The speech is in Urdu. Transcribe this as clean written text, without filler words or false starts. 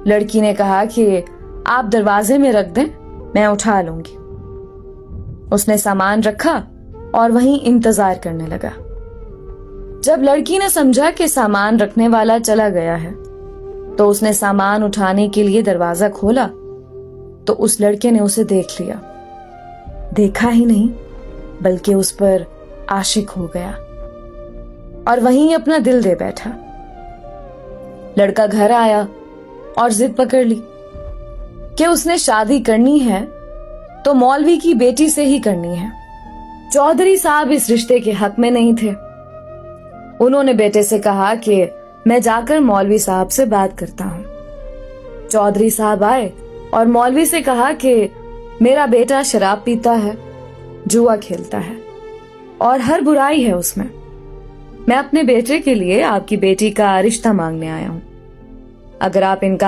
لڑکی نے کہا کہ آپ دروازے میں رکھ دیں، میں اٹھا لوں گی۔ اس نے سامان رکھا اور وہیں انتظار کرنے لگا۔ جب لڑکی نے سمجھا کہ سامان رکھنے والا چلا گیا ہے تو اس نے سامان اٹھانے کے لیے دروازہ کھولا تو اس لڑکے نے اسے دیکھ لیا۔ دیکھا ہی نہیں بلکہ اس پر عاشق ہو گیا اور وہیں اپنا دل دے بیٹھا۔ لڑکا گھر آیا اور ضد پکڑ لی کہ اس نے شادی کرنی ہے تو مولوی کی بیٹی سے ہی کرنی ہے۔ چودھری صاحب اس رشتے کے حق میں نہیں تھے۔ انہوں نے بیٹے سے کہا کہ میں جا کر مولوی صاحب سے بات کرتا ہوں۔ چودھری صاحب آئے اور مولوی سے کہا کہ میرا بیٹا شراب پیتا ہے، جوا کھیلتا ہے اور ہر برائی ہے اس میں اپنے بیٹے کے لیے آپ کی بیٹی کا رشتہ مانگنے آیا ہوں۔ اگر آپ انکار